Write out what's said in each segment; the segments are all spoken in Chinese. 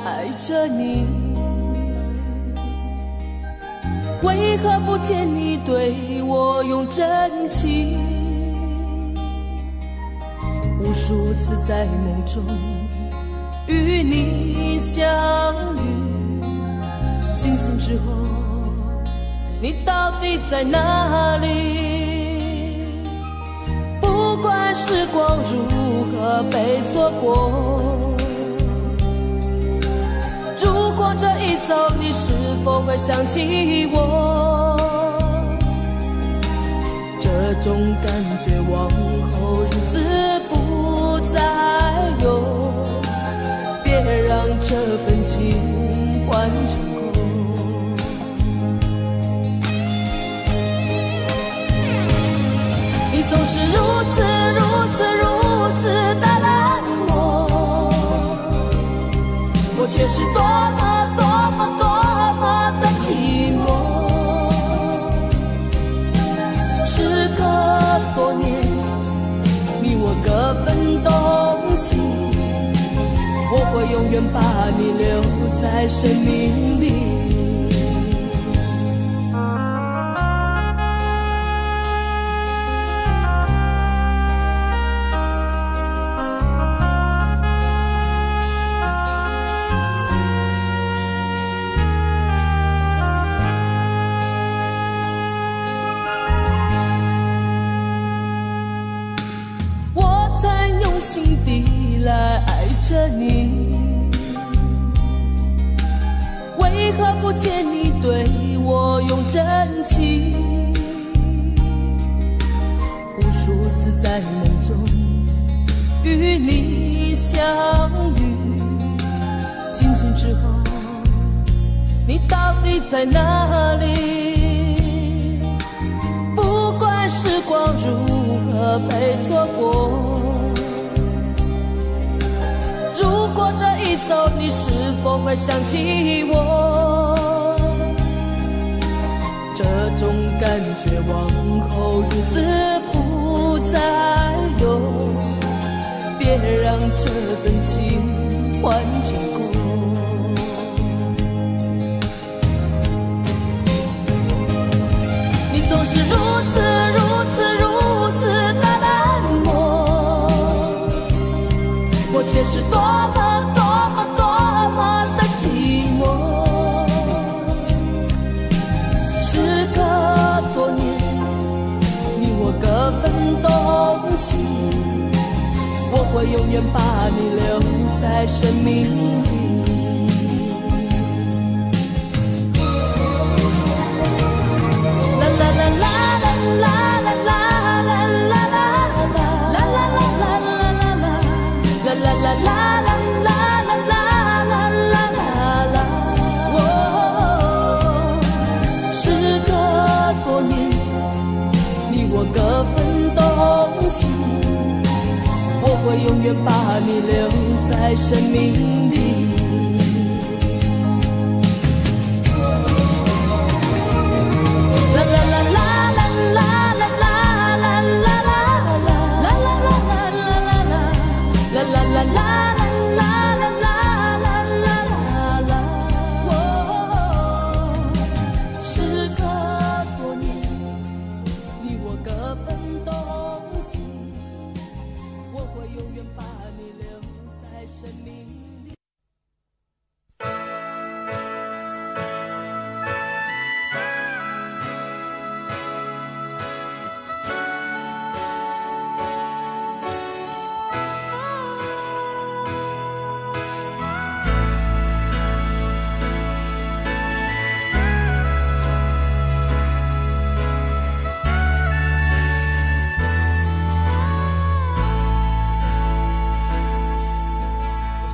爱着你，为何不见你对我用真情？无数次在梦中与你相遇，惊醒之后你到底在哪里？不管时光如何被错过，如果这一走你是否会想起我？这种感觉往后日子不再有，别让这份情换成空。你总是如此的冷漠，我却是多么的寂寞。时隔多年，你我各分东西，我会永远把你留在生命里。心底来爱着你，为何不见你对我用真情？无数次在梦中与你相遇，惊醒之后你到底在哪里？不管时光如何被错过，如果这一走你是否会想起我？这种感觉往后日子不再有，别让这份情换成空。你总是如此的冷漠，我却是多么的寂寞。时隔多年，你我各分东西，我会永远把你留在生命里。啦啦啦啦啦啦啦啦。各分东西，我会永远把你留在生命里。啦啦啦啦啦啦啦啦啦啦啦啦啦啦啦啦啦。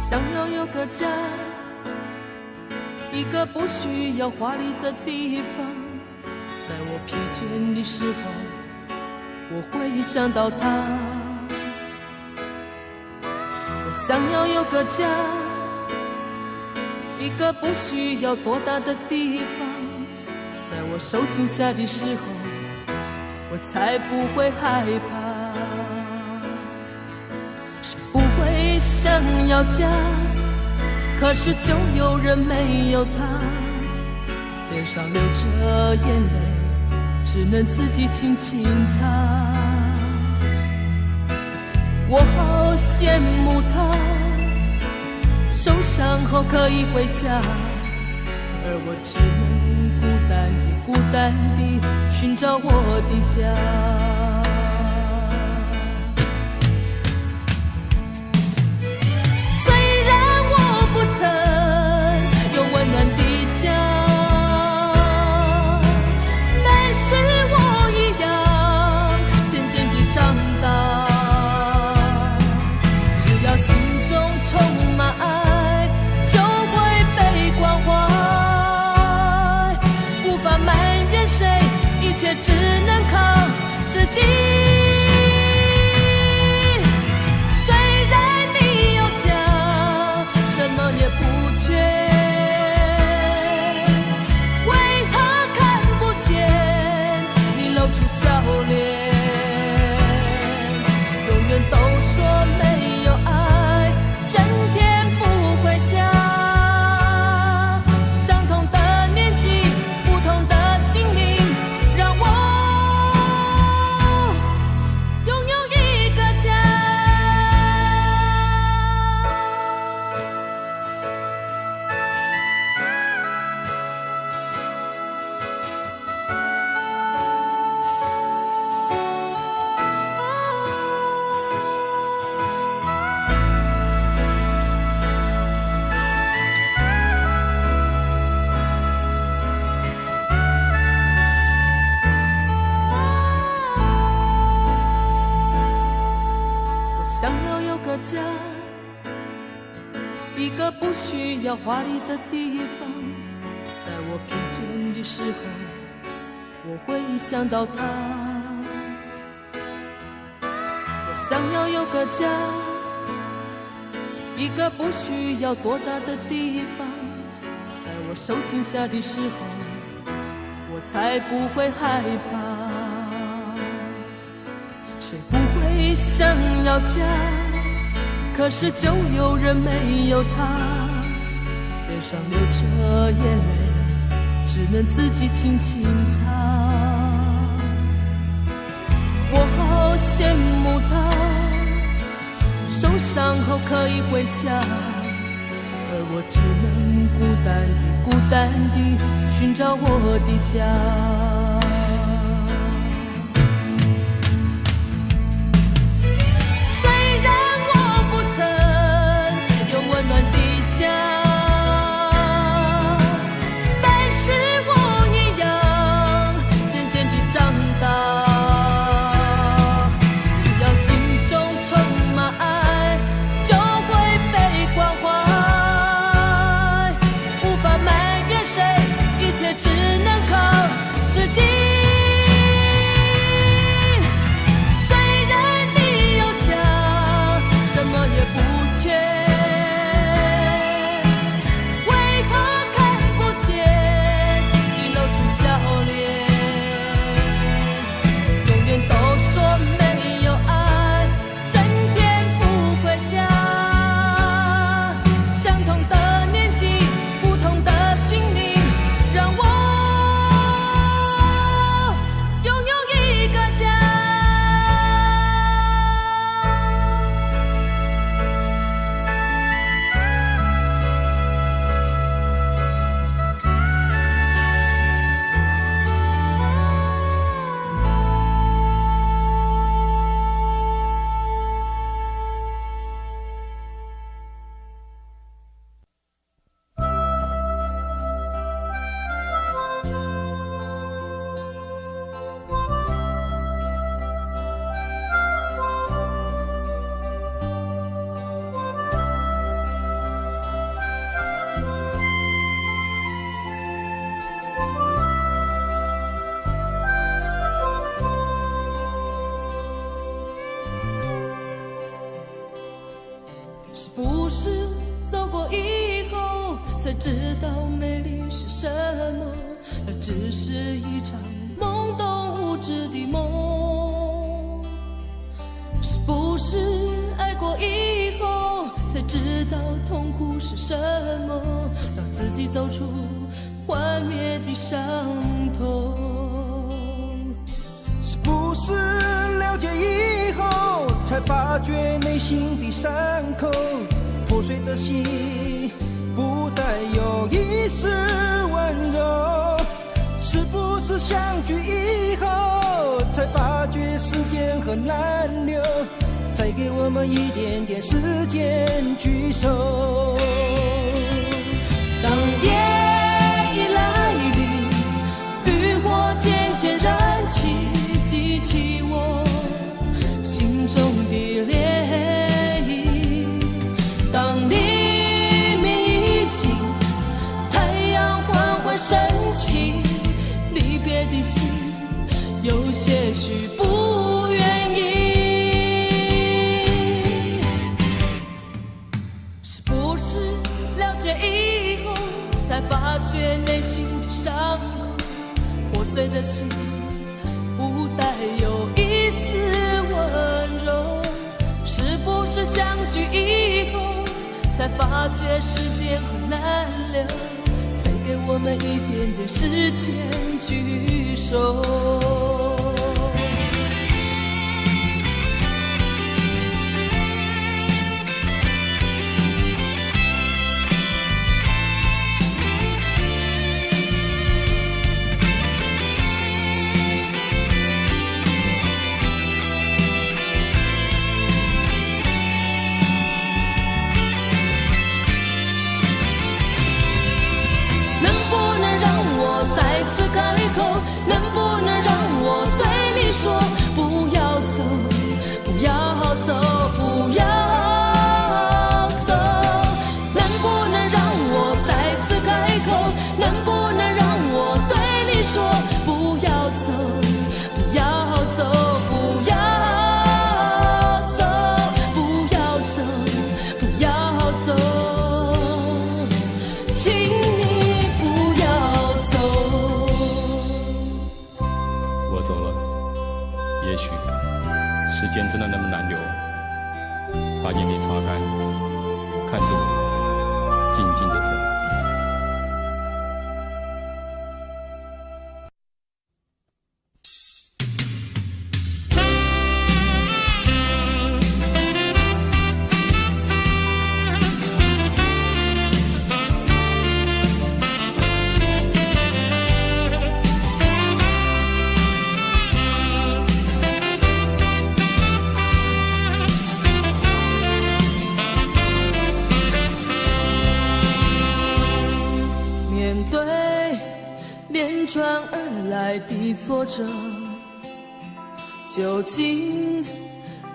想要有个家，一个不需要华丽的地方，在我疲倦的时候，我会想到他。我想要有个家，一个不需要多大的地方，在我受惊吓的时候，我才不会害怕。谁不会想要家，可是就有人没有他，脸上流着眼泪，只能自己轻轻擦。我好羡慕他，受伤后可以回家，而我只能孤单地寻找我的家。只能靠自己。虽然你有家，什么也不缺，为何看不见你露出笑脸？永远都说没有爱，整天不回家。相同的年纪，不同的心灵，让我拥有一个家。想要有个家，一个不需要华丽的地方，在我疲倦的时候，我会想到他。我想要有个家，一个不需要多大的地方，在我受惊吓的时候，我才不会害怕。谁不会想要家？可是就有人没有他，脸上流着眼泪，只能自己轻轻擦。我好羡慕他，受伤后可以回家，而我只能孤单地寻找我的家。只能靠自己。虽然你有家，什么也不缺，为何看不见你露出笑脸？永远都说没有爱，整天不回家。相同的年纪，不同的心灵，让我是不是走过以后才知道美丽是什么？那只是一场懵懂无知的梦。是不是爱过以后才知道痛苦是什么，让自己走出幻灭的伤痛。是不是了解以后，才发觉内心的伤口，破碎的心不带有一丝温柔？是不是相聚以后，才发觉时间很难留？再给我们一点点时间聚首。当夜已来临，渔火渐渐燃起，激起我心中的涟漪。当黎明已尽，太阳缓缓升起，离别的心有些许不愿意。才发觉内心的伤口，破碎的心不带有一丝温柔。是不是相聚以后，才发觉时间很难留？再给我们一点点时间聚首。说不要走，不要走，不要走，能不能让我再次开口？能不能让我对你说不要走，不要走，不要走，不要走，不要走，请你不要走。我走了，也许时间真的那么难留，把眼泪擦干，看着我静静的走。连串而来的挫折，究竟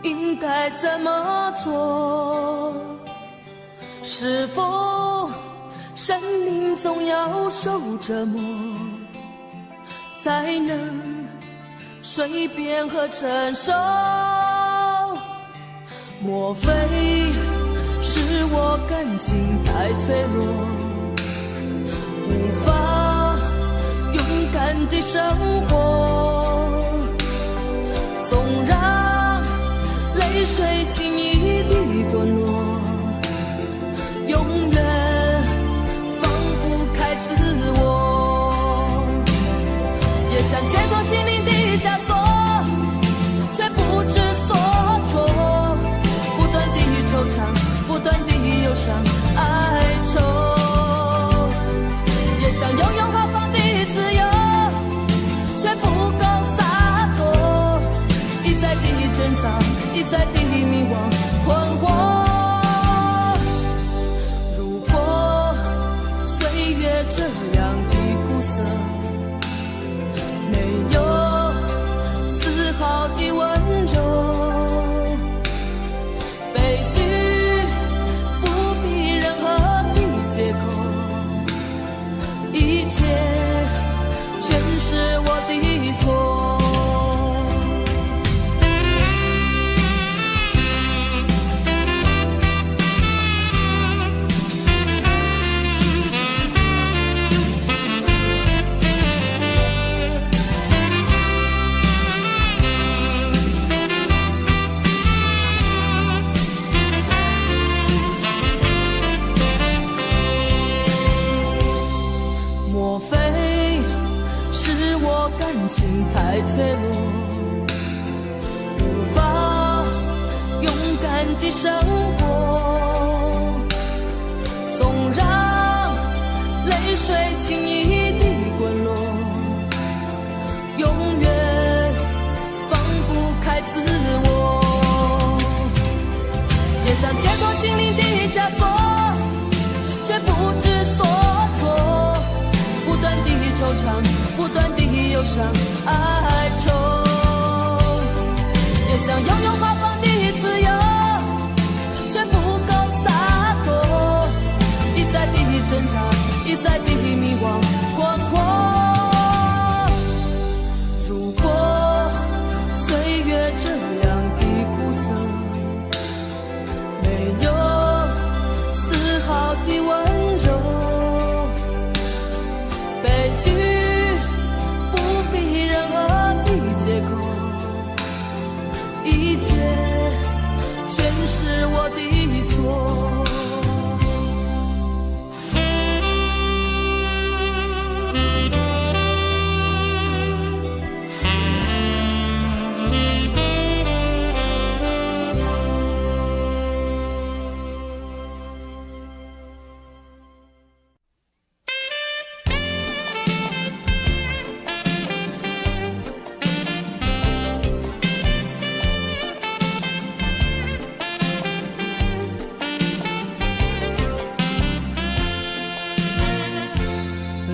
应该怎么做？是否生命总要受折磨，才能随便和承受？莫非是我感情太脆弱，无法勇敢地生活，总让泪水轻易地滚落，永远放不开自我。也想解脱心灵的枷锁，却不知所措，不断地惆怅，不断地忧伤哀愁。也想拥有豪放的自由，却不够洒脱，一再地挣扎，一再地迷惘困惑。如果岁月这样的苦涩，没有丝毫的温柔，悲剧不必任何的借口，一切全是我的错。心灵的枷锁，却不知所措，不断地惆怅，不断地忧伤哀愁，也想拥有发放的自由，却不够洒脱，一再的挣扎，一再的迷惘困惑。如果岁月这样的苦涩，没有丝毫的温柔，悲剧不必任何的借口，一切全是我的错。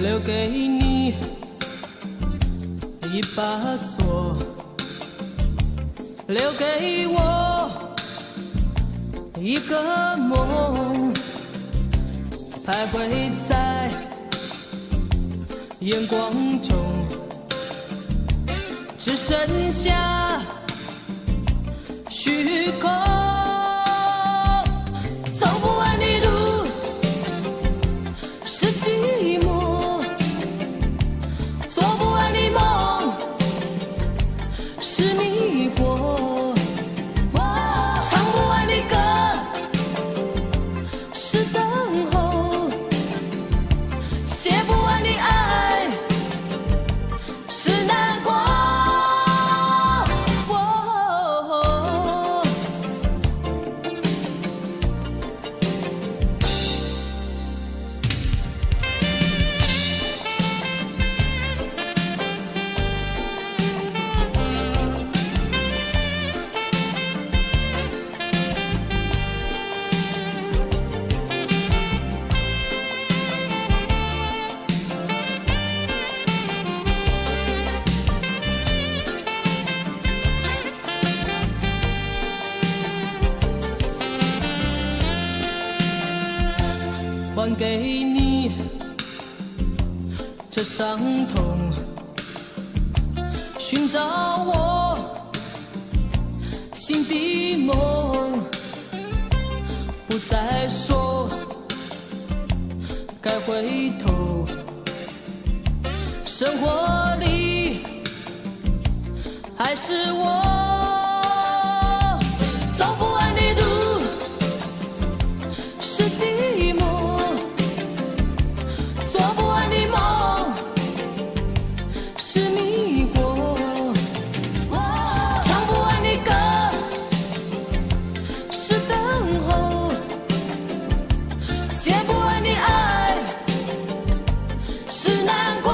留给你一把锁，留给我一个梦，徘徊在眼光中，只剩下虚空。走不完的路是寂寞，做不完的梦是迷惑，唱不完的歌是等候，写不完的爱是难过。还给你这伤痛，寻找我新的梦，不再说该回头，生活里还是我。走不完的路是寂寞，做不完的梦是迷惑，唱不完的歌是等候，写不完的爱是难过。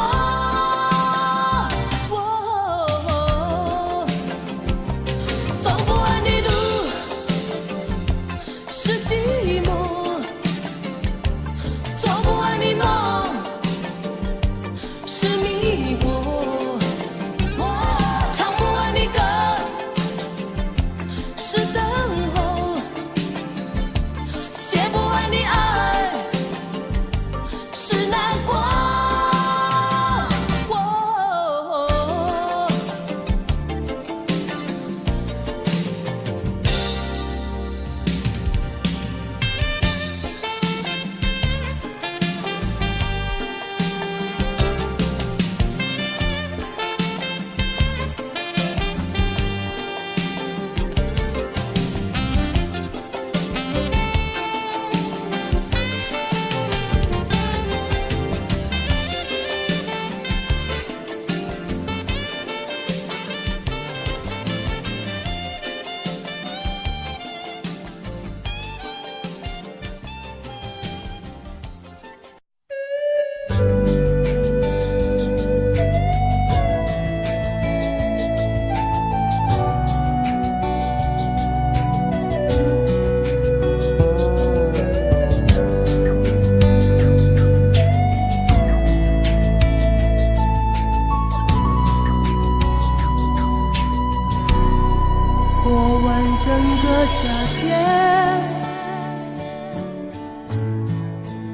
完整个夏天，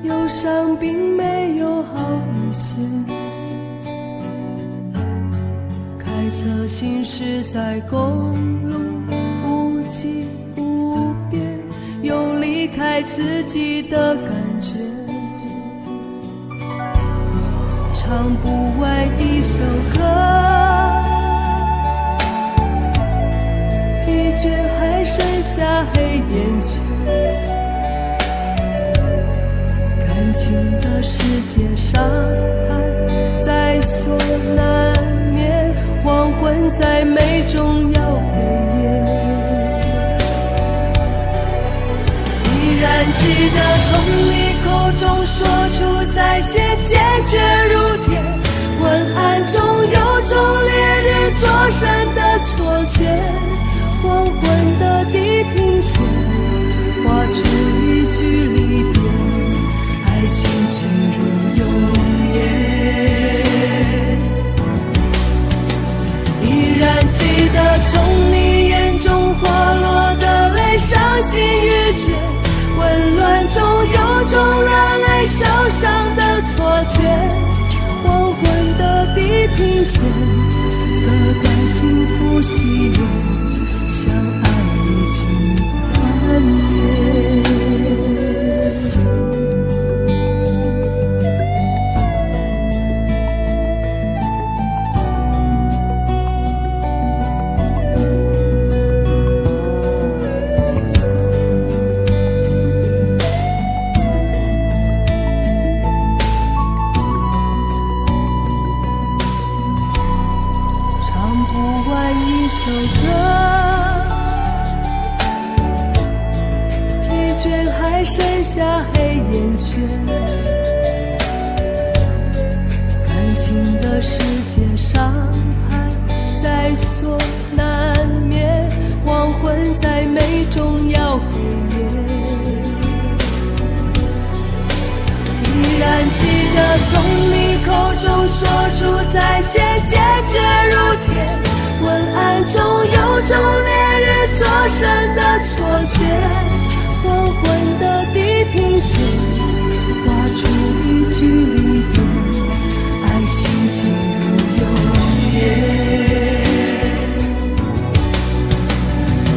忧伤并没有好一些。开车行驶在公路，无际无边，有离开自己的感觉。唱不完一首歌，疲倦还剩下黑眼圈。感情的世界上还在所难免，黄昏在美中要黑夜。依然记得从你口中说出再见，坚决如铁。昏暗中有种烈日灼身的错觉，黄昏的地平线画出一句离别，爱情进入永夜。依然记得从你眼中滑落的泪，伤心欲绝，混乱中有种热泪烧伤的错觉。黄昏的地平线，隔断幸福喜悦，相爱已经幻灭。一首歌，疲倦还剩下黑眼圈。感情的世界上还在所难免，黄昏在美中要黑夜。依然记得从你口中说出再见，坚决如铁。昏暗中有种烈日灼身的错觉，黄昏的地平线画出一句离别，爱情进入永夜。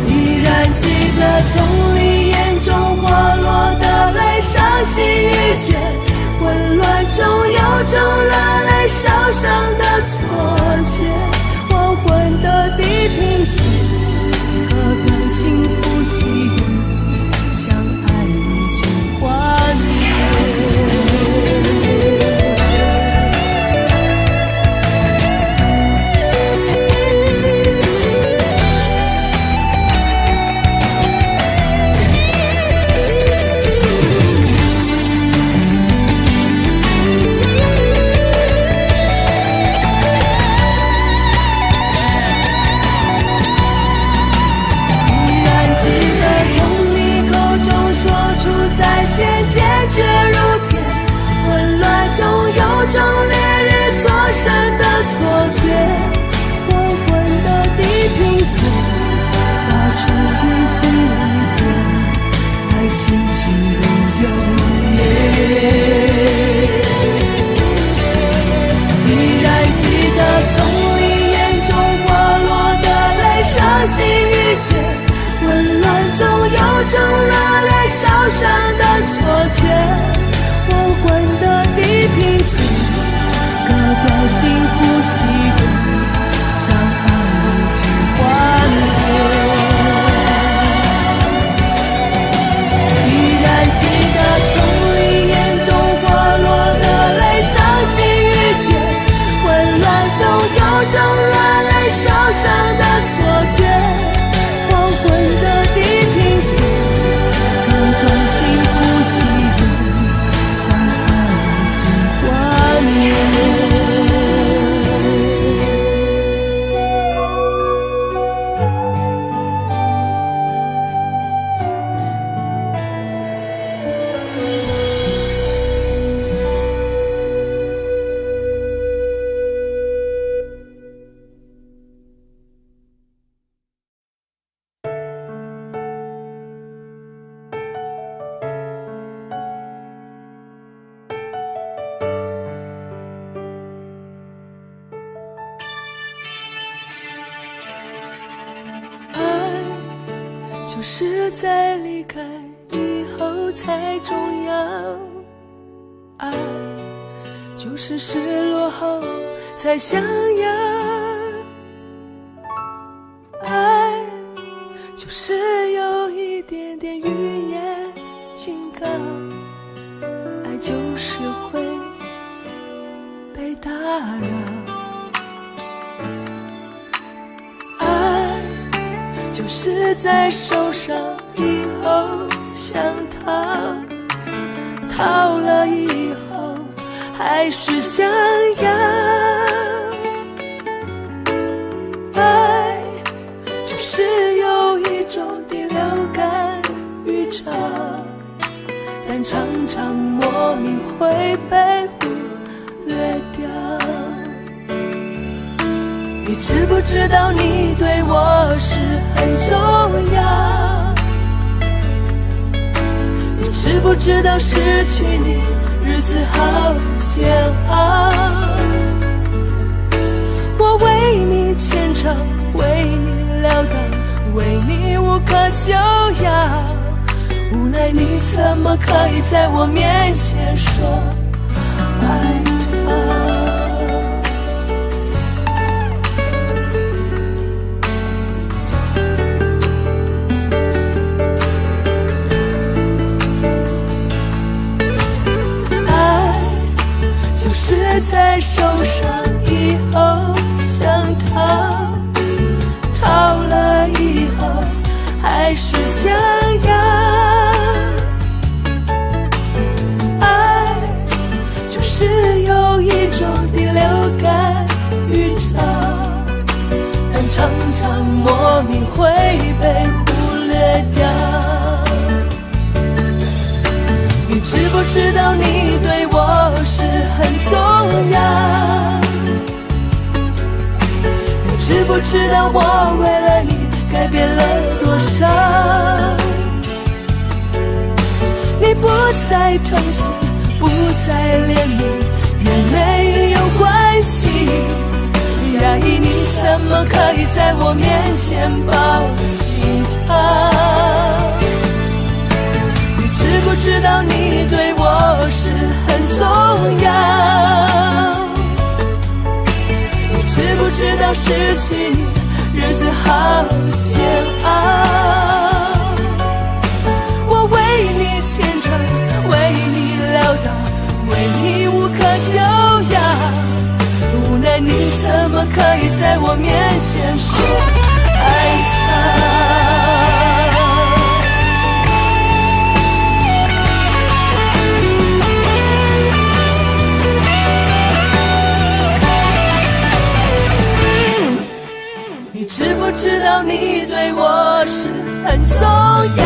依然记得从你眼中滑落的泪，伤心欲绝，混乱中有种热泪烧伤的错觉。黄昏的地平线，隔断幸福喜悦，相爱已经幻灭。就是在离开以后才重要，爱就是失落后才想要，爱就是有一点点语言警告，爱就是会被打扰，爱就是在受伤以后想逃，逃了以后还是想要，爱就是有一种第六感预兆，但常常莫名会被忽略掉。你知不知道你对我是很重要？你知不知道失去你日子好煎熬？我为你虔诚，为你潦倒，为你无可救药，无奈你怎么可以在我面前说爱他？就是在受伤以后想逃，逃了以后还是想要，爱就是有一种第六感预兆，但常常莫名会被忽略掉。你知不知道你对我是很重要？你知不知道我为了你改变了多少？你不再疼惜，不再怜悯，也没有关系，压抑你怎么可以在我面前抱紧他？知不知道你对我是很重要？你知不知道失去你日子好煎熬？我为你虔诚，为你潦倒，为你无可救药，无奈你怎么可以在我面前说爱他？知不知道你对我是很重要？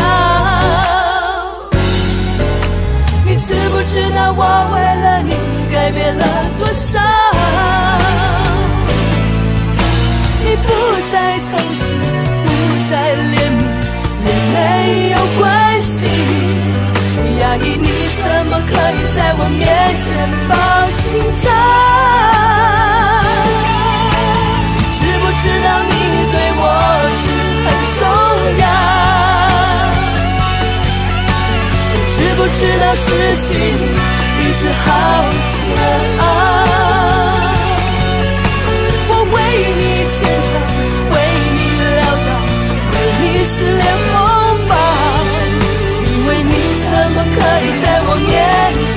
你知不知道我为了你改变了多少？你不再疼惜，不再怜悯，也没有关系，压抑你怎么可以在我面前抱紧他？知不知道你对我是很重要？你知不知道失去你日子好煎熬？我为你虔诚，为你潦倒，为你撕裂风暴，因为你怎么可以在我面前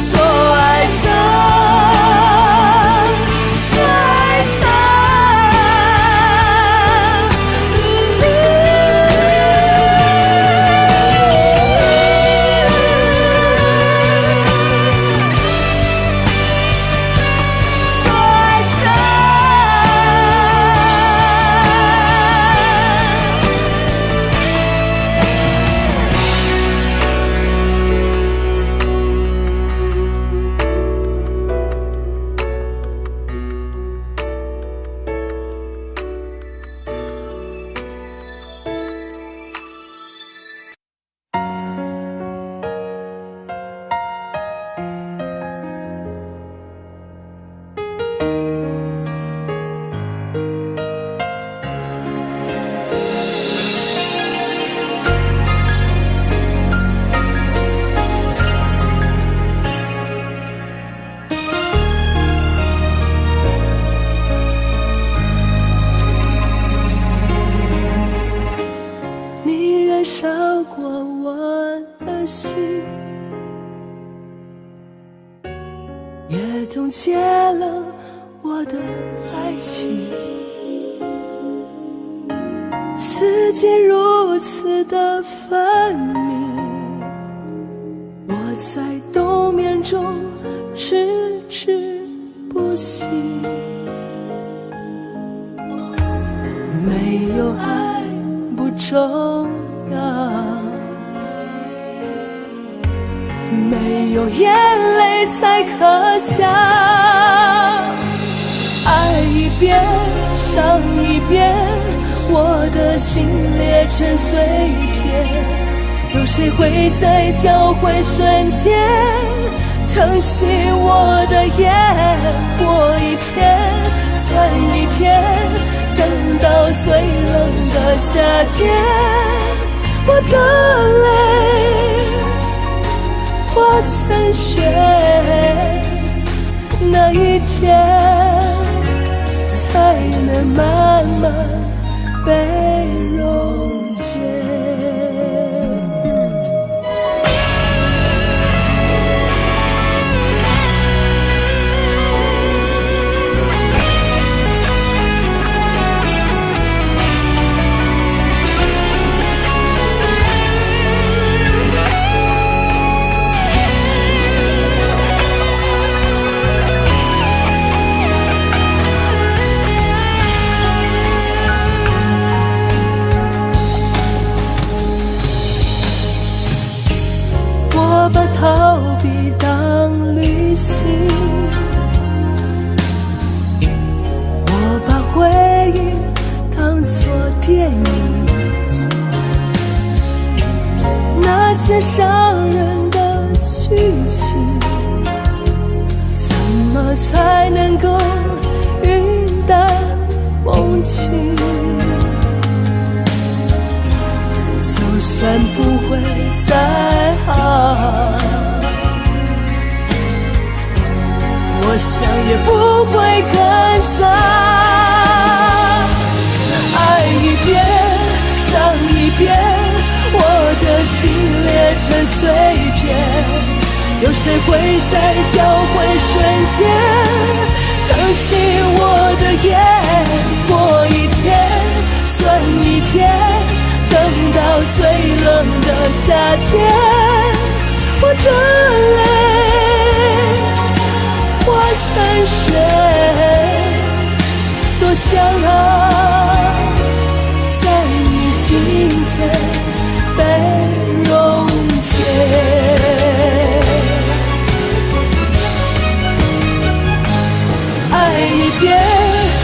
说爱他？超过我的心，也冻结了我的爱情。四季如此的分明，我在冬眠中迟迟不醒。没有爱不重要，没有眼泪才可笑。爱一遍伤一遍，我的心裂成碎片，有谁会在交汇瞬间疼惜我的眼？过一天算一天，等到最冷的夏天，我的泪化成雪，那一天才能慢慢被溶解。我把逃避当旅行，我把回忆当作电影，那些伤人的剧情，怎么才能够云淡风轻？就算不会再好，我想也不会更糟。爱一遍伤一遍，我的心裂成碎片，有谁会在交汇瞬间疼惜我的眼？过一天算一天，等到最冷的夏天，我的泪化成雪，多想在你心扉被溶解。爱一遍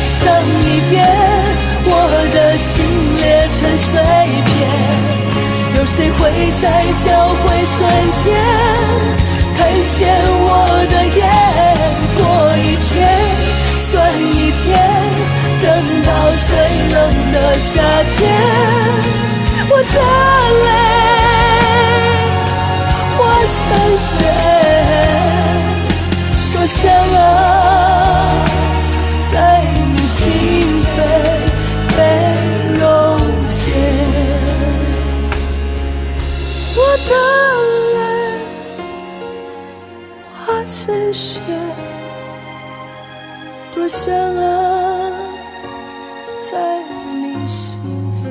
伤一遍，我的心裂成碎片，有谁会在交汇瞬间看见我的眼？过一天算一天，等到最冷的夏天，我的泪化成雪，多想在你心扉被溶解。我的泪化成雪，多想在你心扉。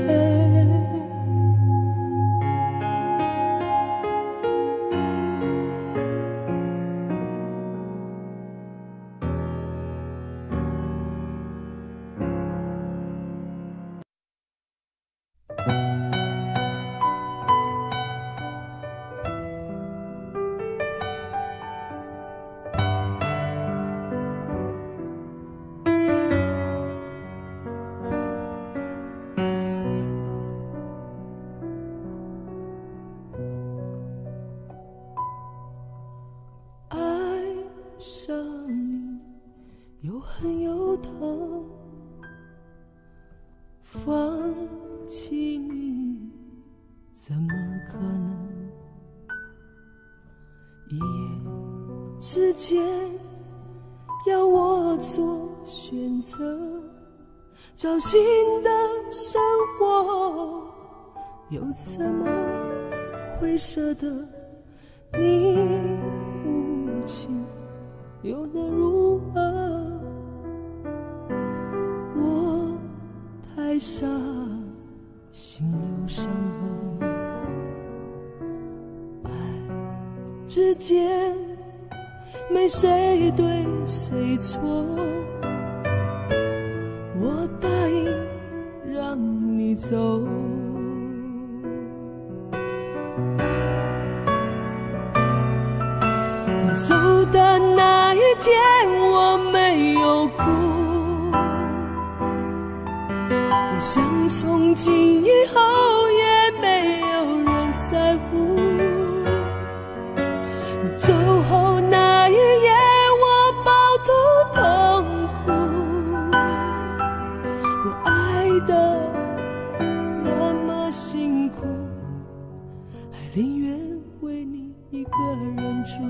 又恨又疼，放弃你怎么可能？一夜之间要我做选择，找新的生活又怎么会舍得你无情，又能如何？我太傻，心留伤痕，爱之间没谁对谁错，我答应让你走。你走的那一天我没有哭，我想从今以后也没有人在乎。你走后那一夜我抱头痛哭，我爱的那么辛苦，还宁愿为你一个人住。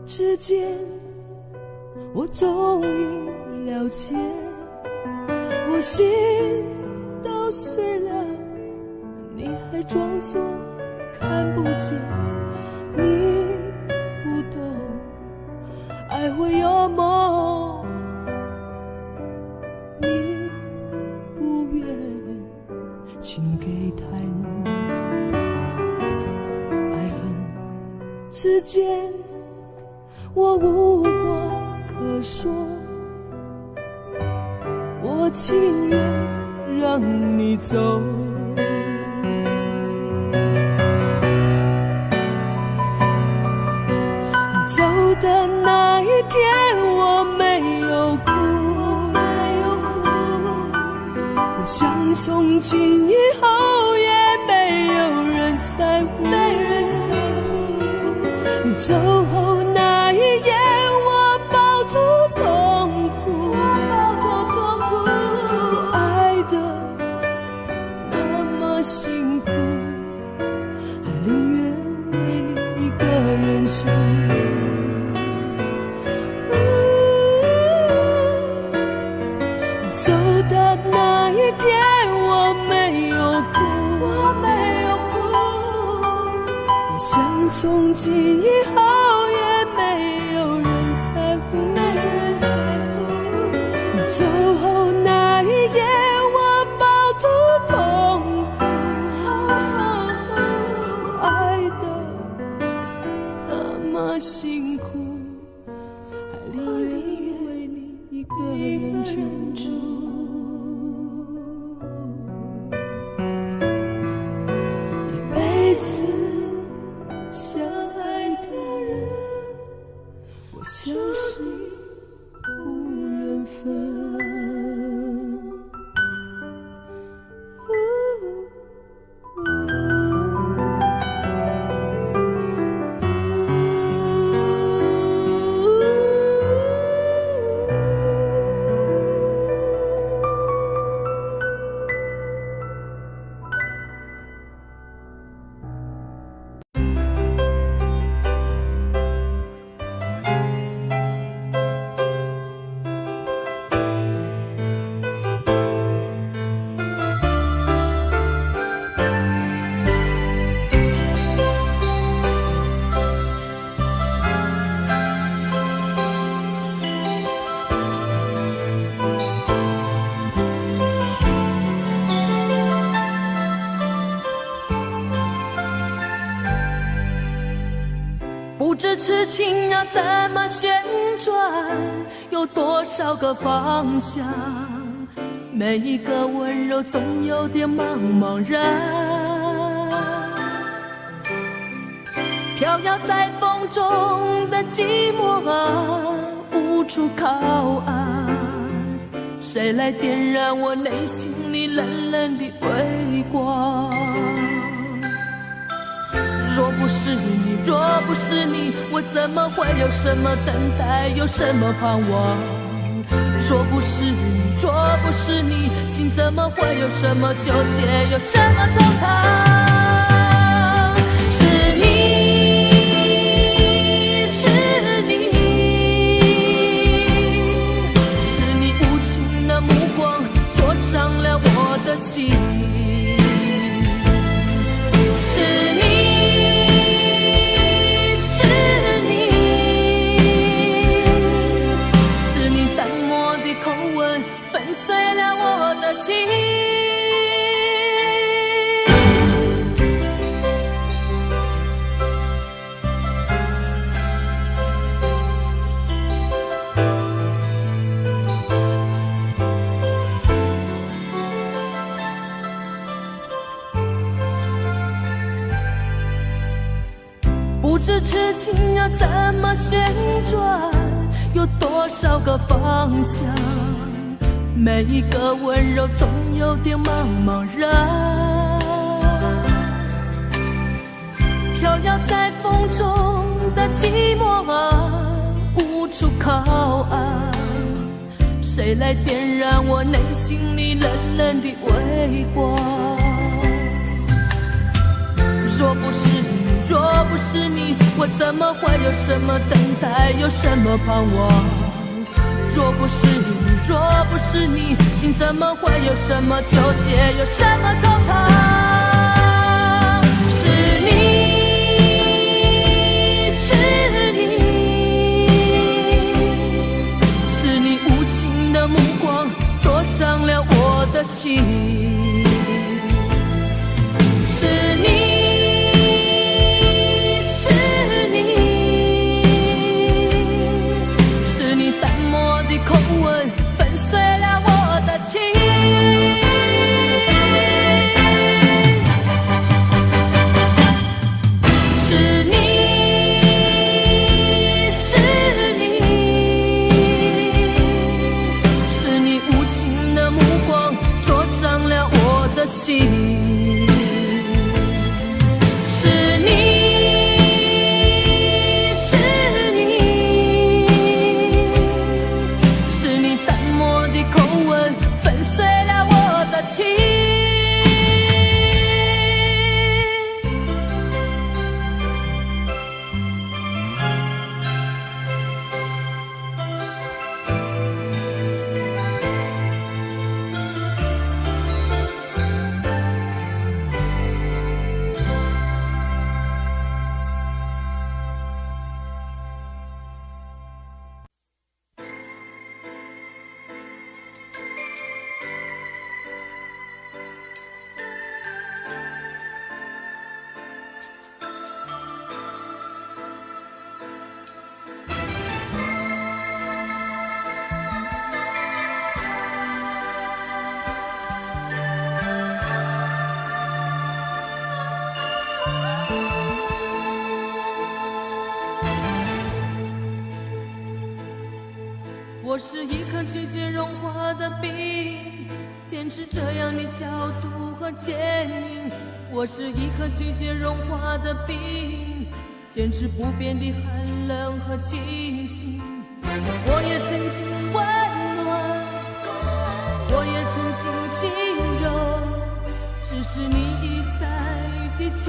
之间我终于了解，我心都碎了，你还装作看不见。你不懂爱会有梦，你不愿请给太浓，爱恨之间我无话可说，我情愿让你走。你走的那一天我没有哭，我想从今以后也没有人在乎，你走后那一夜我抱头痛哭，我爱的那么辛苦，还宁愿为你一个人住。你走的那一天我没有哭，我想从今以后也没有人在乎，你走后那一夜我抱头痛哭，我爱的那么辛苦，还宁愿为你一个人住。一辈子相爱的人，我像是无缘分。不知痴情要怎么旋转，有多少个方向，每一个温柔总有点茫茫然。飘摇在风中的寂寞啊，无处靠岸。谁来点燃我内心里冷冷的微光？若不是你，若不是你，我怎么会有什么等待，有什么盼望？若不是你，若不是你，心怎么会有什么纠结，有什么惆怅？心，是你，是你，是你淡漠的口吻粉碎了我的情。不知痴情要怎么旋转，有多少个方向？每一个温柔总有点茫茫然，飘摇在风中的寂寞啊，无处靠岸。谁来点燃我内心里冷冷的微光？若不是你，若不是你，我怎么会有什么等待，有什么盼望？若不是你，若不是你，心怎么会有什么纠结，有什么惆怅？是你，是你，是你无情的目光灼伤了我的心。是你，口吻粉碎了我的情。是你，是你，是你无情的目光灼伤了我的心。我是一颗拒绝融化的冰，坚持这样的角度和坚硬。我是一颗拒绝融化的冰，坚持不变的寒冷和清醒。我也曾经温暖，我也曾经轻柔，只是你一再的欺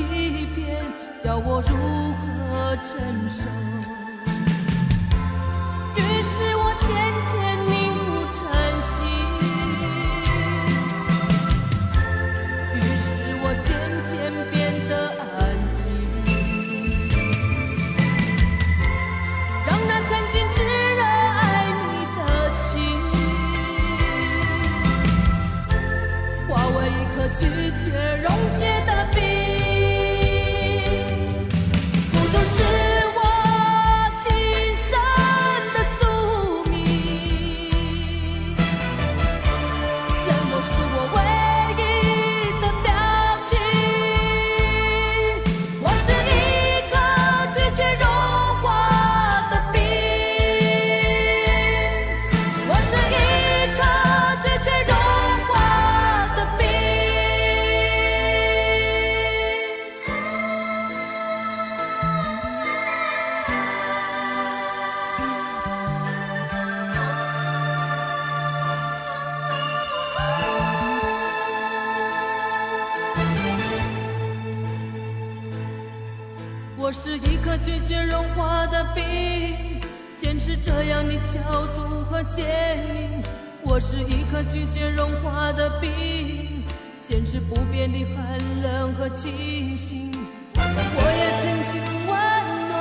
骗，叫我如何承受？于是我渐渐凝固成心，于是我渐渐变得安静，让那曾经炙热爱你的心，化为一颗拒绝溶解的冰。不都是我我是一颗拒绝融化的冰，坚持这样的角度和坚硬。我是一颗拒绝融化的冰，坚持不变的寒冷和清醒。我也曾经温暖，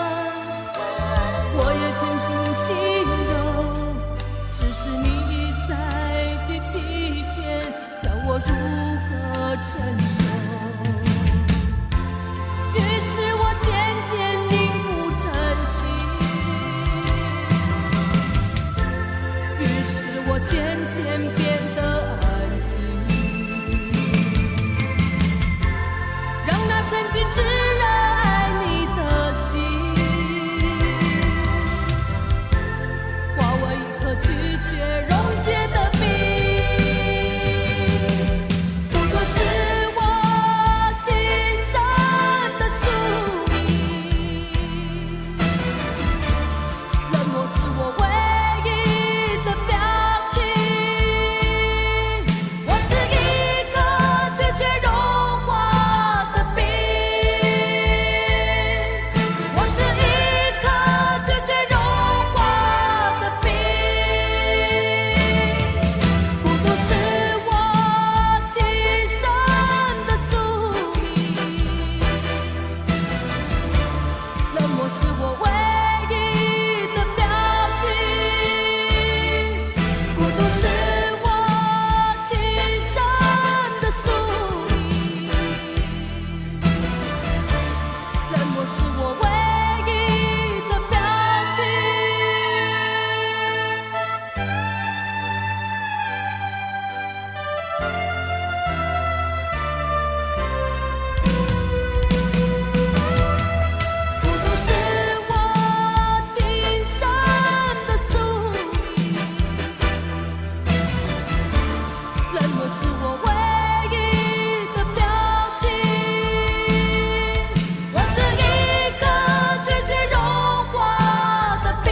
我也曾经轻柔，只是你一再的欺骗，叫我如何承受？于是我渐渐凝不成形，于是我渐渐变得安静，让那曾经炙热爱你的心化为一颗拒绝溶解的冰。不过是我今生的宿命，冷漠是我唯一的表情。我是一颗拒绝融化的冰，我是一颗拒绝融化的冰。孤独是我今生的宿命，冷漠是我唯一的表情。孤独是我今生的宿命，冷漠是我唯一的表情。孤独是我今生的宿命，冷漠是我唯一的表情。我是一颗拒绝融化的冰，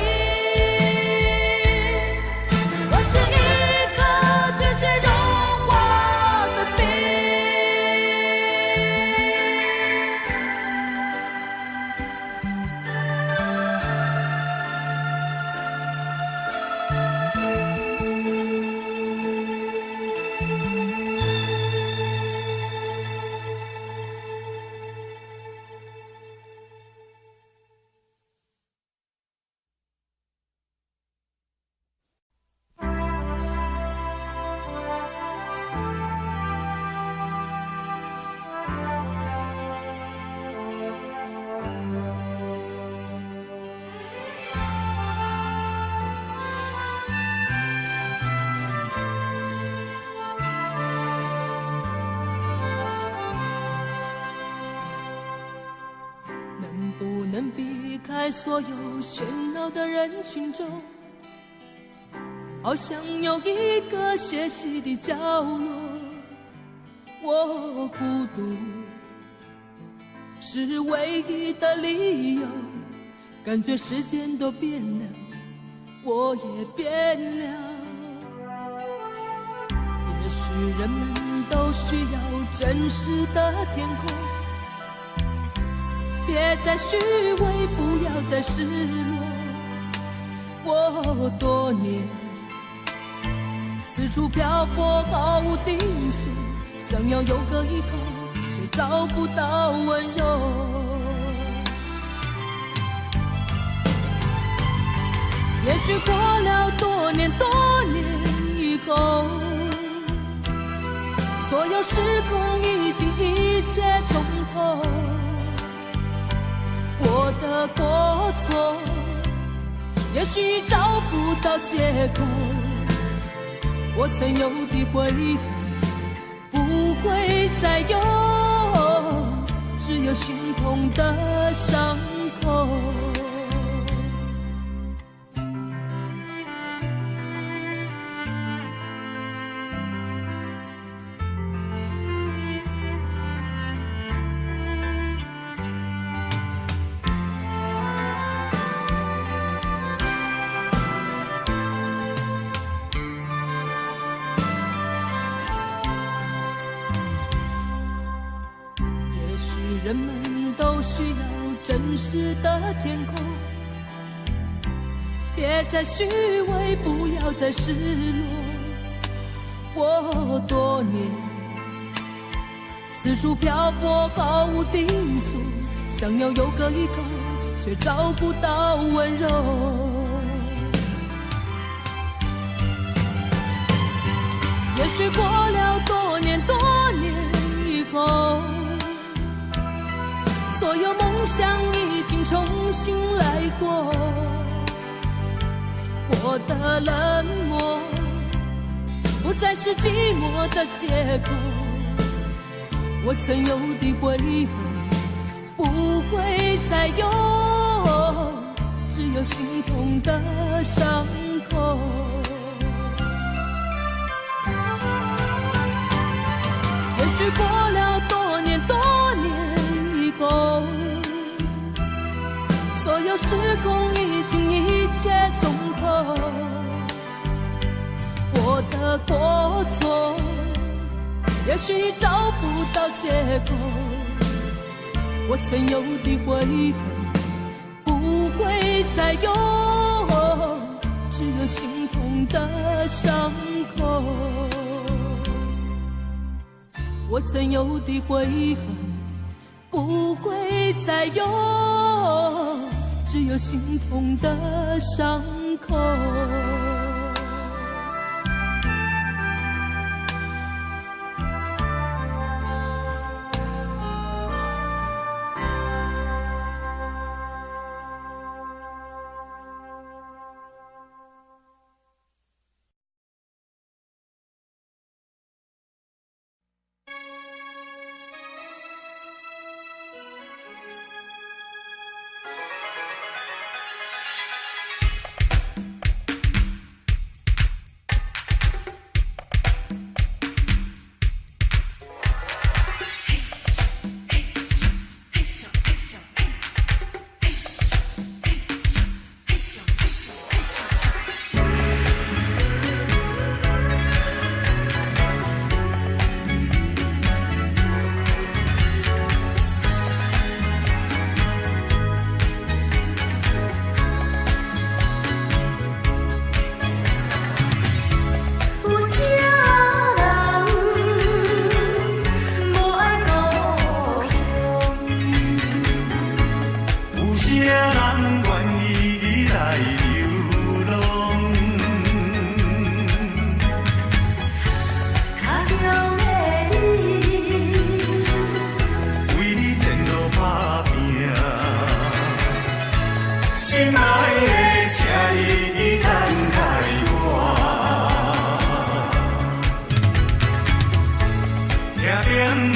我是一颗拒绝融化的冰。能不能避开所有喧闹的人群中，好想有一个歇息的角落。我孤独是唯一的理由，感觉时间都变了，我也变了。也许人们都需要真实的天空，别再虚伪，不要再失落。我多年四处漂泊，毫无定所，想要有个依靠，却找不到温柔。也许过了多年以后，所有时空已经一切从头。我的过错也许找不到借口，我曾有的悔恨不会再有，只有心痛的伤口。人人们都需要真实的天空，别再虚伪，不要再失落。我多年四处漂泊，毫无定所，想要有个依靠，却找不到温柔。也许过了多年以后，所有梦想已经重新来过，我的冷漠不再是寂寞的结果，我曾有的悔恨不会再有，只有心痛的伤口。也许过了多年以后，所有时空已经一切从头，我的过错也许找不到结果，我曾有的悔恨不会再有，只有心痛的伤口。我曾有的悔恨不会再有，只有心痛的伤口。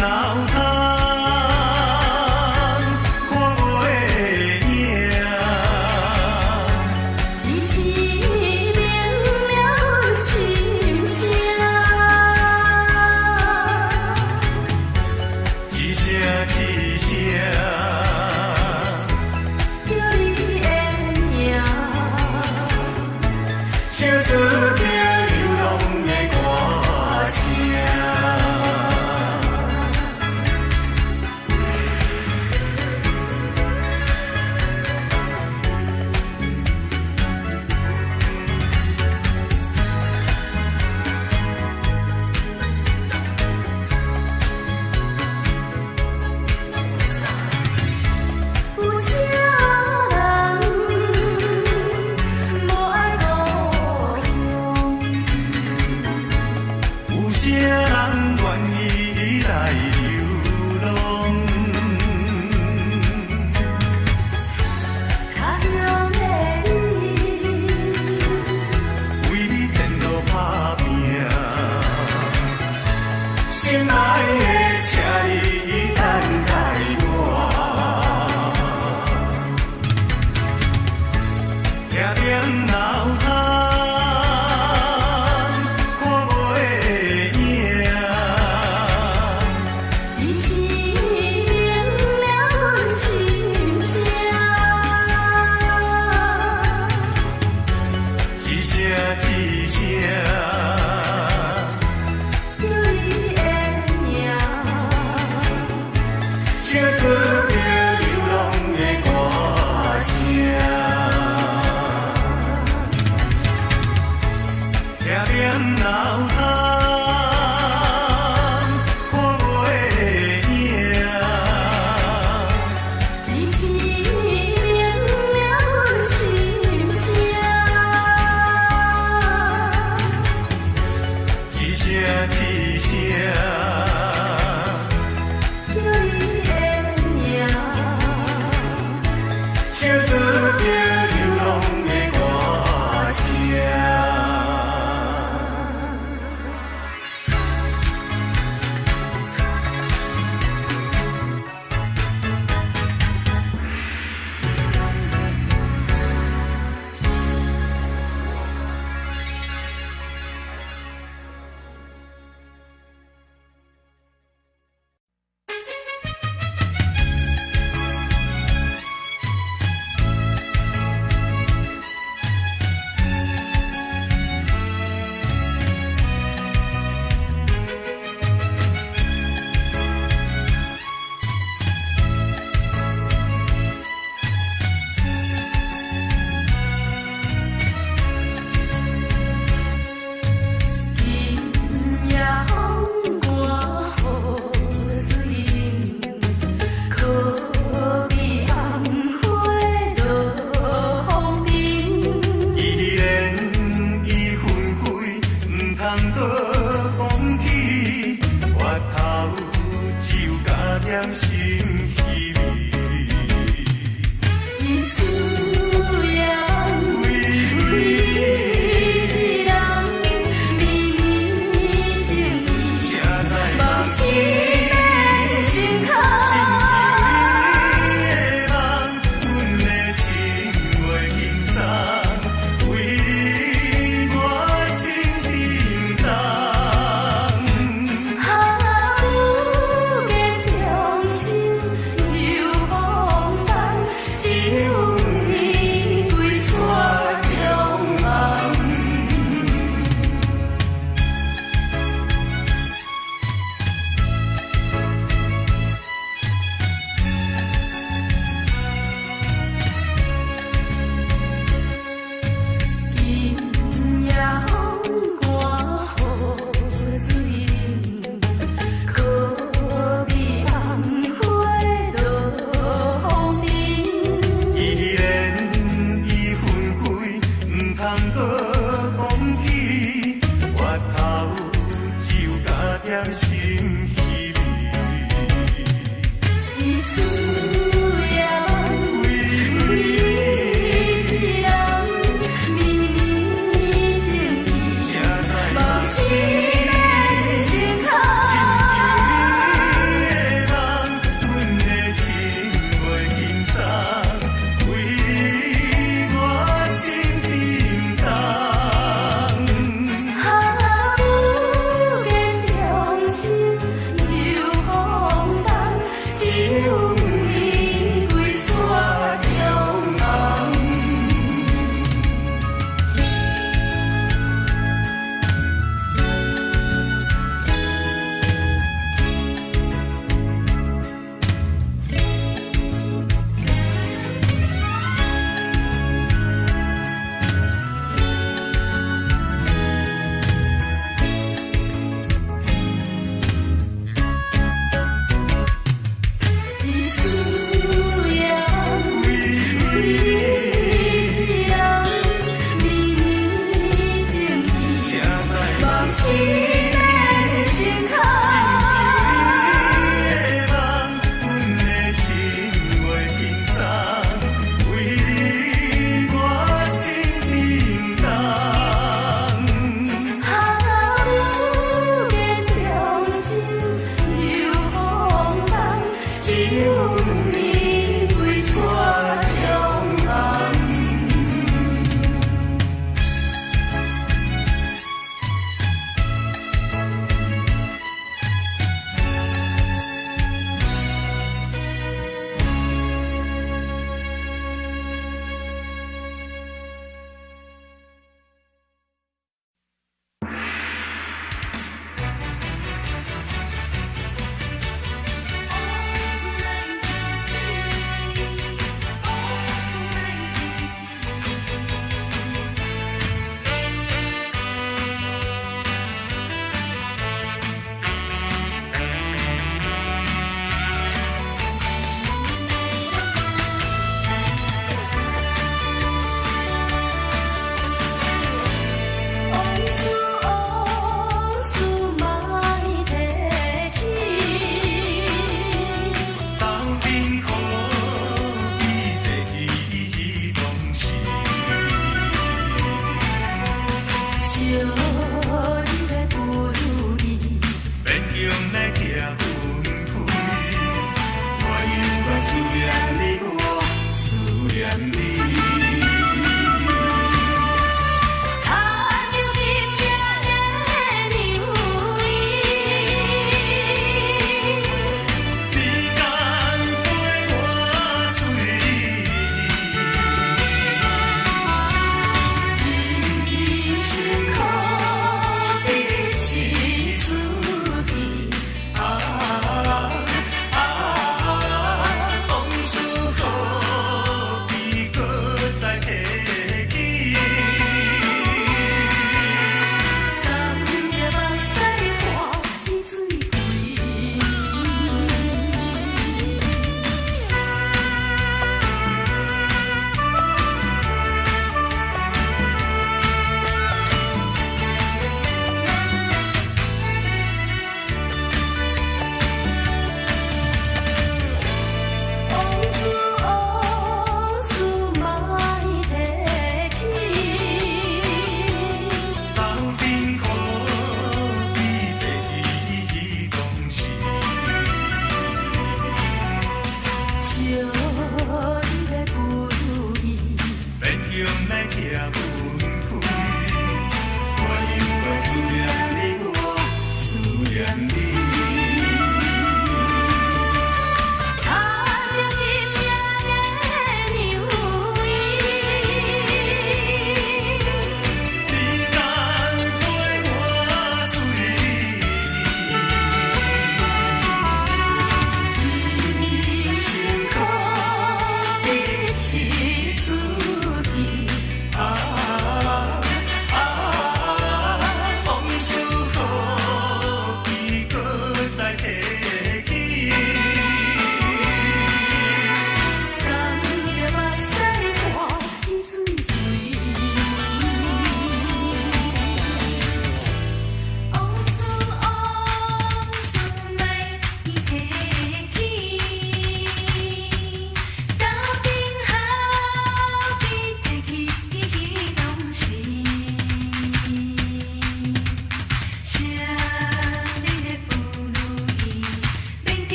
老汤看袂赢。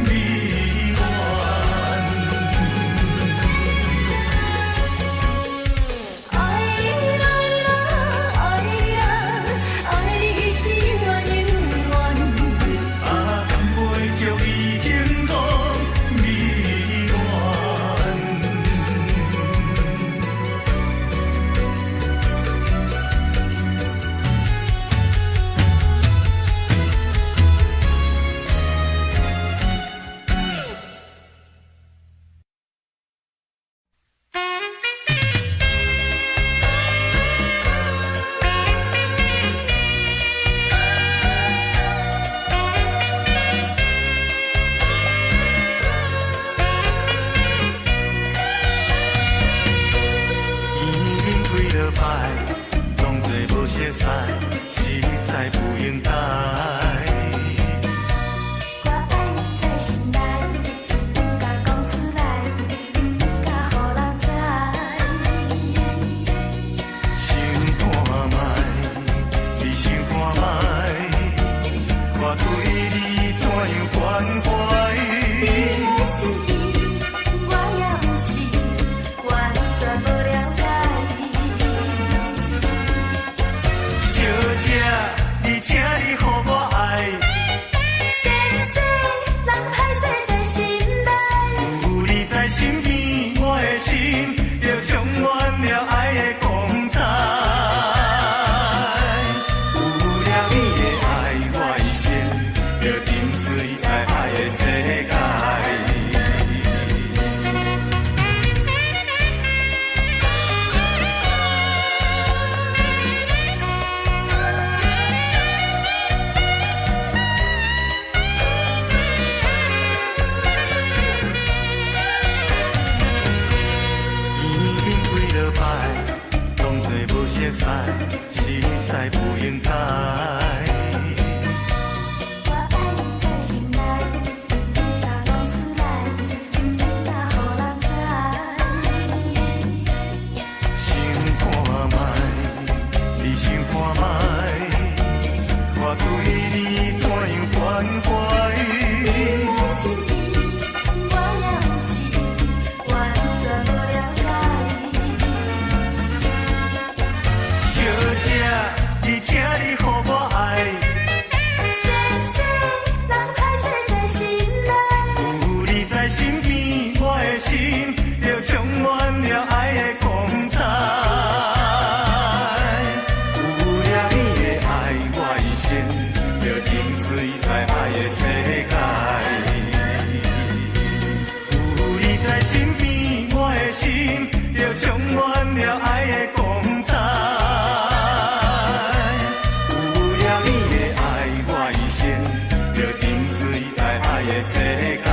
你熟悉，实在不应该。我爱你在心内，不敢讲出来，不敢予人知。想看卖，只想看卖，我对你怎样关怀？你的心意，我也有是完全无了解。小姐，你请你予我爱。细细人歹势在心内，有你在身边，我的心就充满了爱的光彩。有了你的爱，我一生就沉醉在爱的世界。熟悉，实在不应该。我爱你在心内，不敢讲出来，不敢予人知。想看卖，只想看卖，我对你怎样关怀？你的心意，我也有是完全无了解。小姐，你请你予我爱。细细人歹势在心内，有你在身边，我的心就充满了爱的光彩。有了你的爱，我一生就沉醉在爱的世界。有你在身边，我的心就充满了爱的光彩。有了你的爱，我一生就沉醉在爱的世界。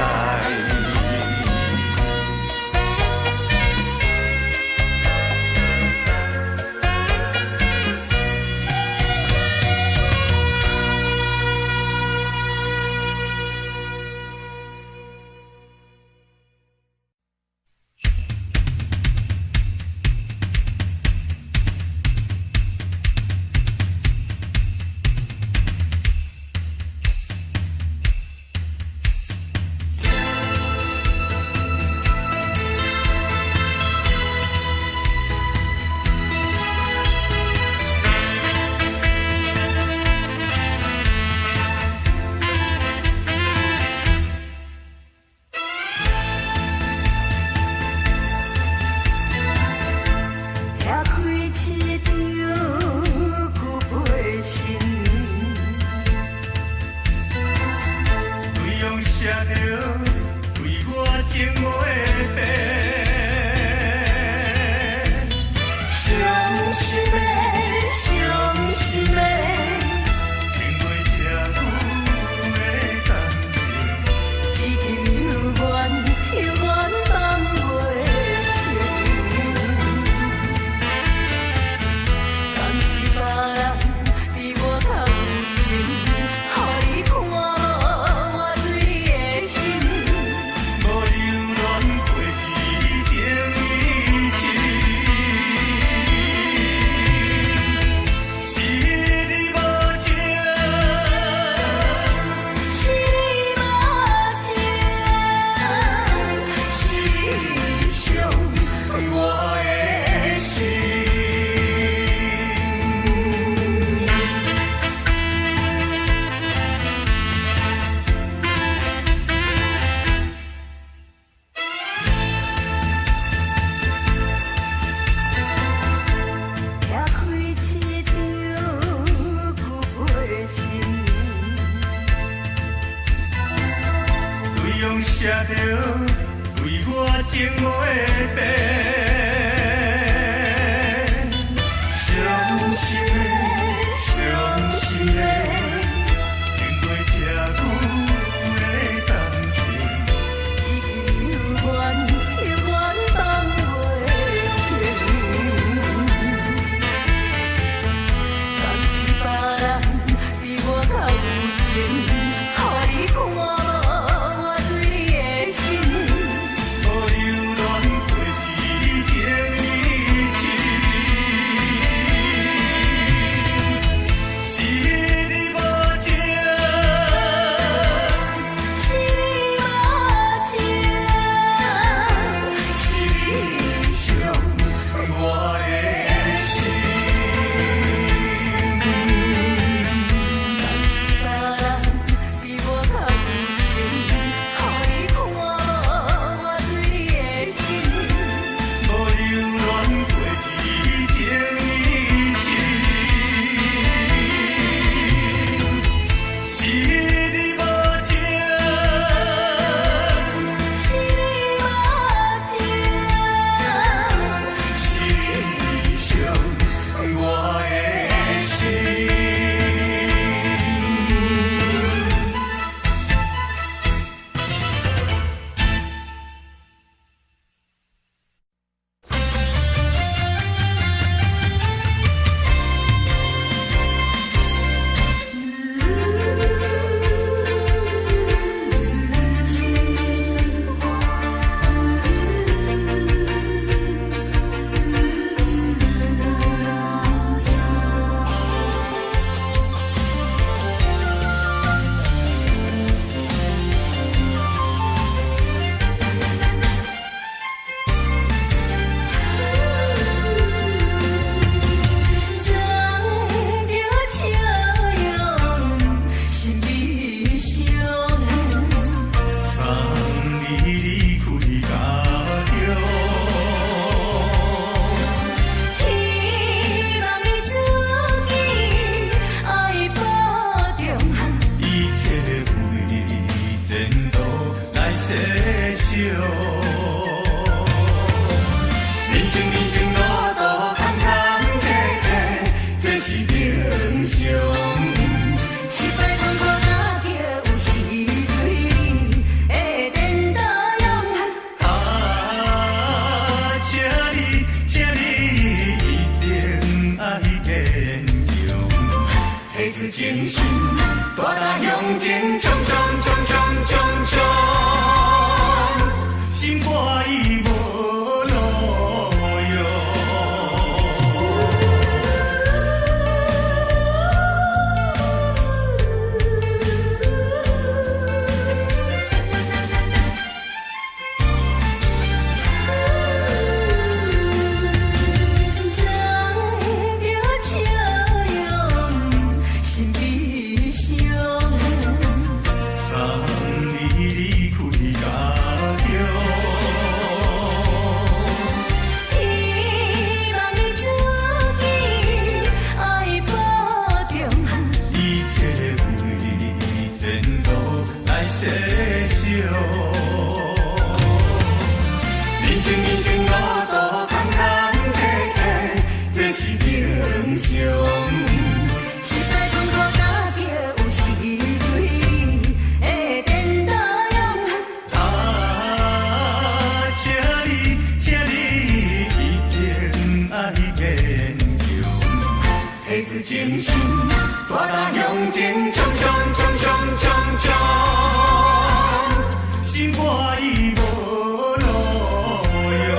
写着对我情话白，伤心的，伤心的，经过这久的感情，一句永远永远放袂清。细想。人生路途坎坎坷坷，这是正常。失败困苦若叫有时对你会颠倒用。请你一定爱坚强，下次真心大踏向前，冲冲冲冲冲冲，心肝已无路用。撞着笑容，心悲伤。送你离开家乡，希望你自己爱保重。一切为前途来细想。人生路途坎坎坷坷，这是正常。失败困苦若叫有时对你会颠倒用。请你一定爱坚强，下次真心大踏向前，冲冲冲冲冲冲，心肝已无路用。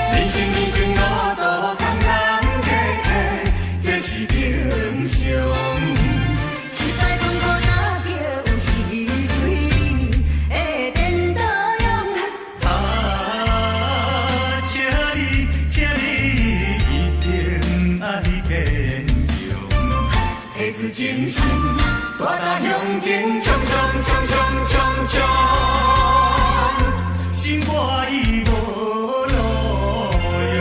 人生路途坎坎坷坷，这是正常。失败困苦若叫有时对你会颠倒用。请你一定爱坚强，下次真心大踏向前，冲冲冲冲冲冲，心肝已无路用。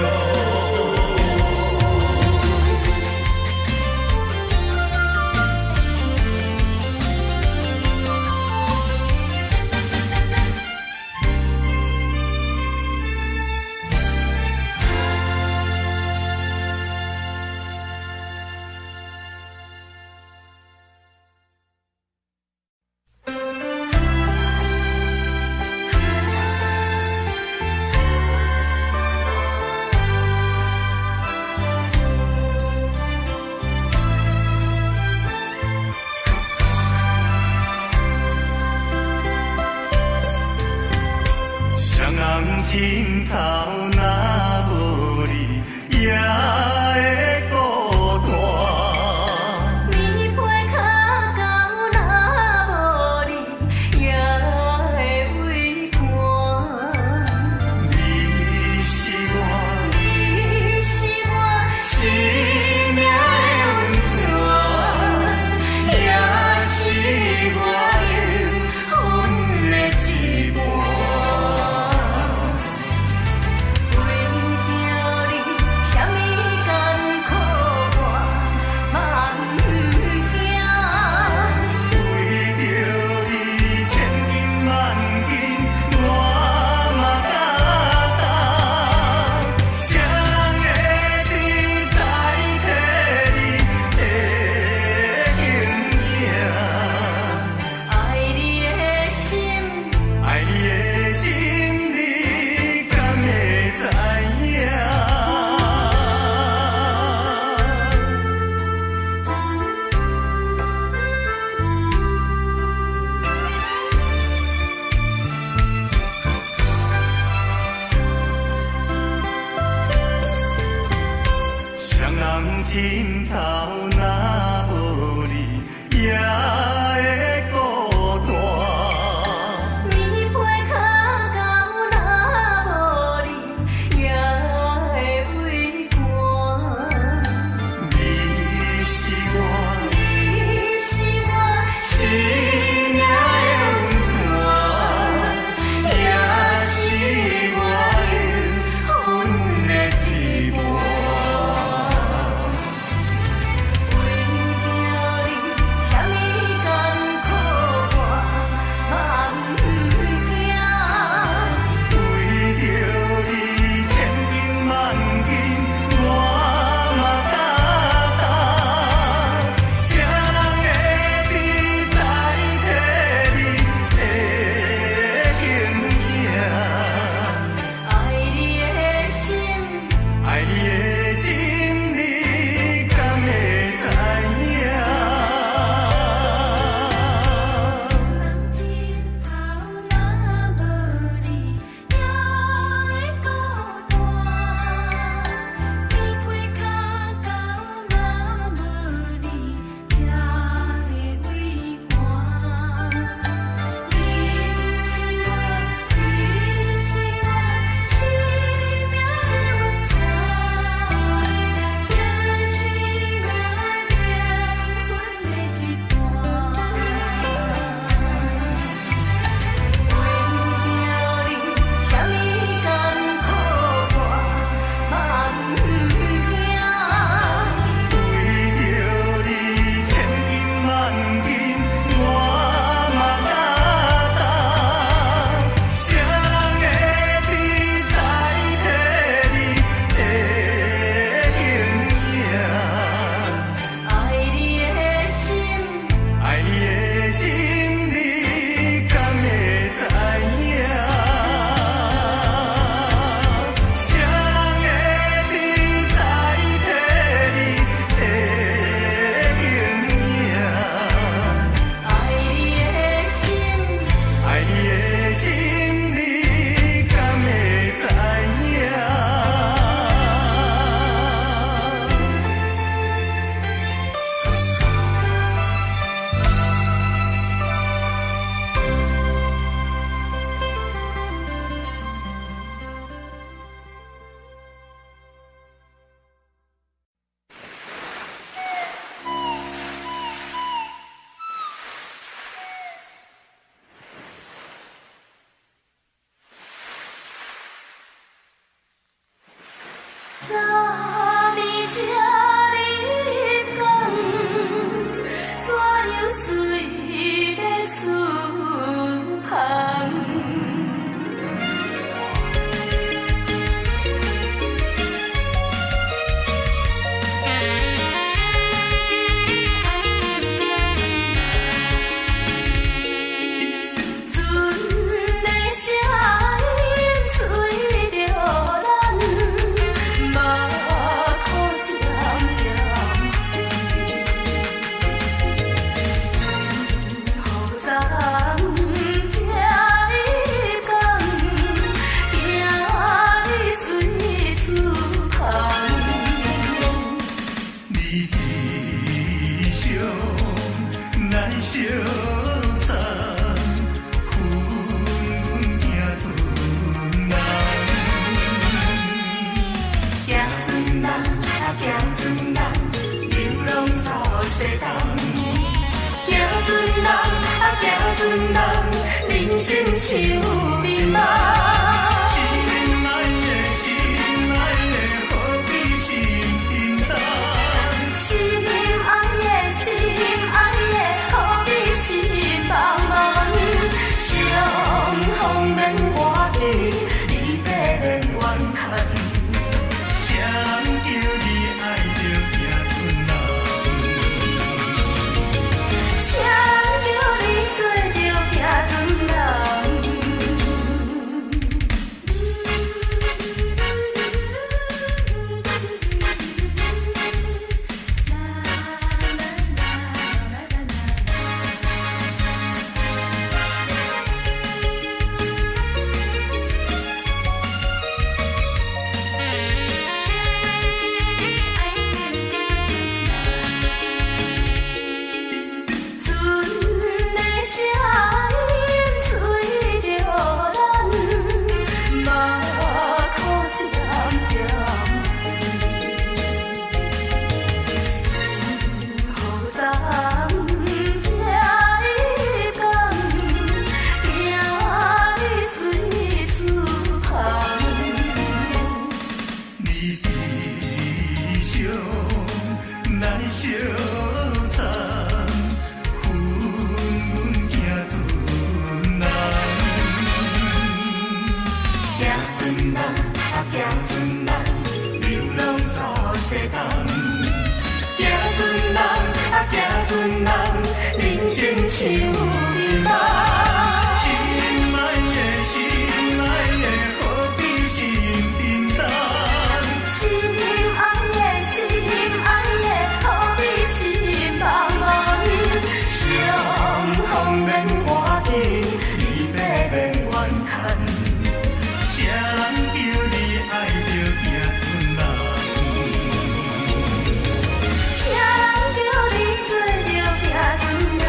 双人枕头若无你，也会孤单。棉被脚到若无你，也会畏寒。你是我你是我生命的温泉，也是我灵魂的一半。枕头若无你，也会孤单。棉被脚到若人生像迷茫。心爱的，心爱的，何必心沉重？心爱的，心爱的，何必心茫茫？相逢免欢喜，离别免怨叹。谁叫你爱着行船人？谁叫你做着行船人？人生像迷茫。心爱的，心爱的，何必心沉重？心爱的，心爱的，何必心茫茫？相逢免欢喜，离别免怨叹。谁人叫你爱着行船人？谁人叫你做着行船人？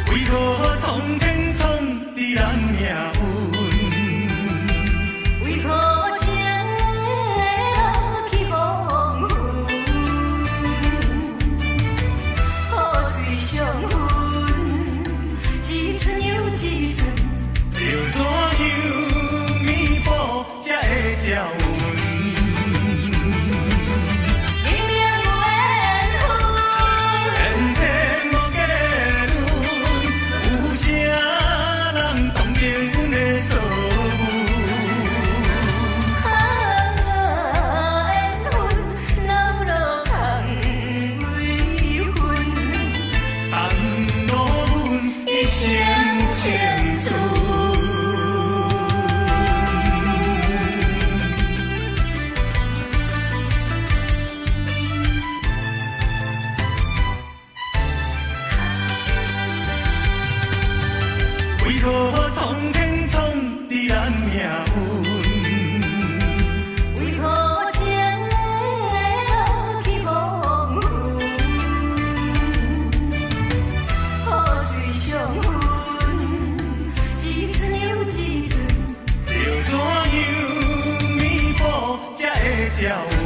为何苍天创治咱命运？为何情会落去黄昏？雨水上分，一寸又一寸，要怎样弥补才会照阮？一生情字。为何苍天创伫咱命运？为何情会落去黄昏？雨水相分，一寸又一寸。要怎样弥补才会照阮？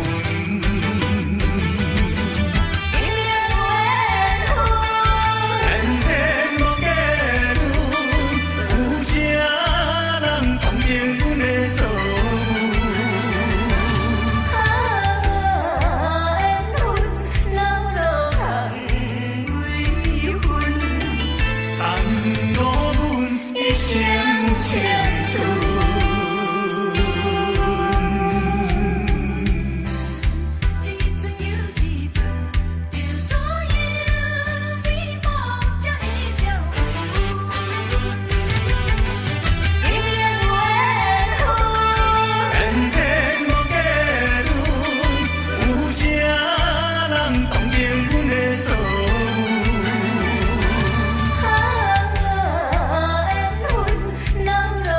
天天无结论，有啥人同情阮的错误？缘分老路空为分，耽误阮一生千次。一寸又一寸，要怎样弥补才会照阮？姻缘缘分。天天无结论，有啥人同情阮的错误？缘分老路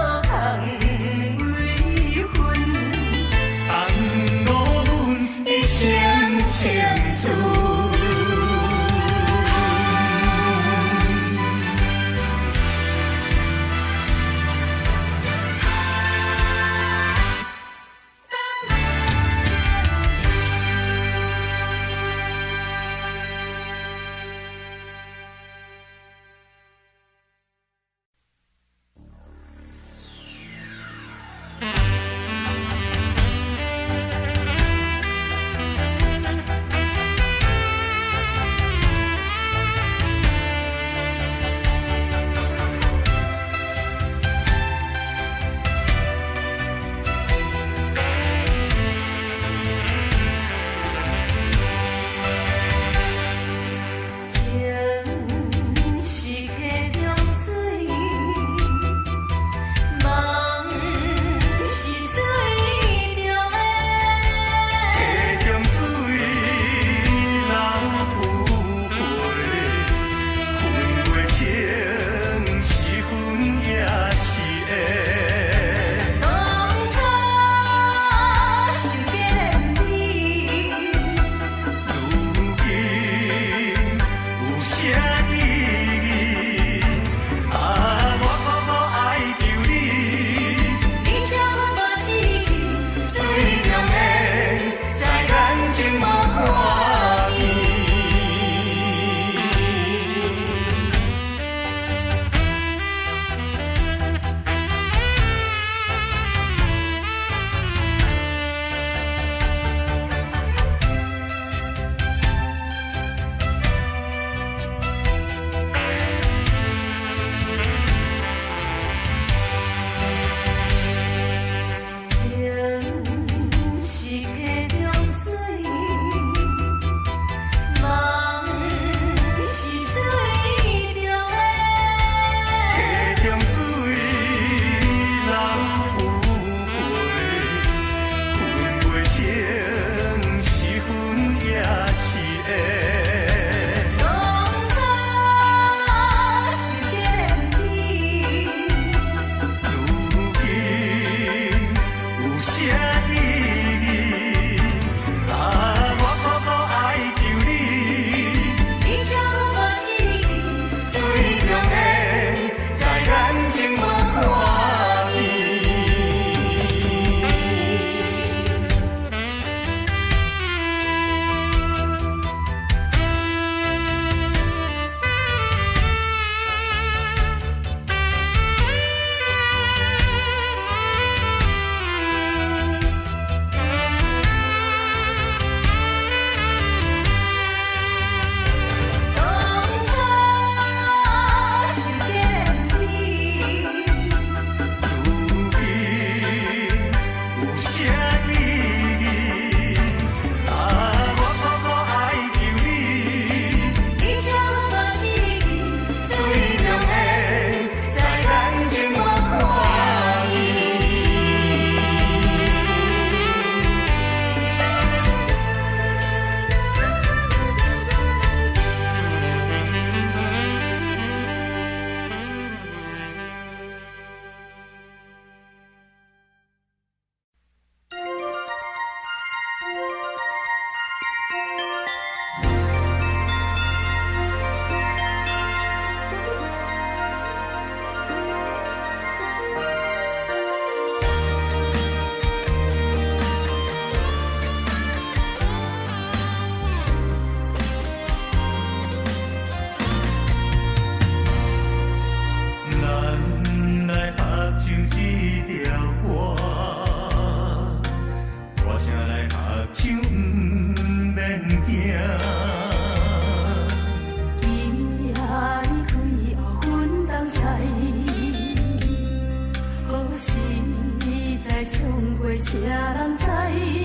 谁人知？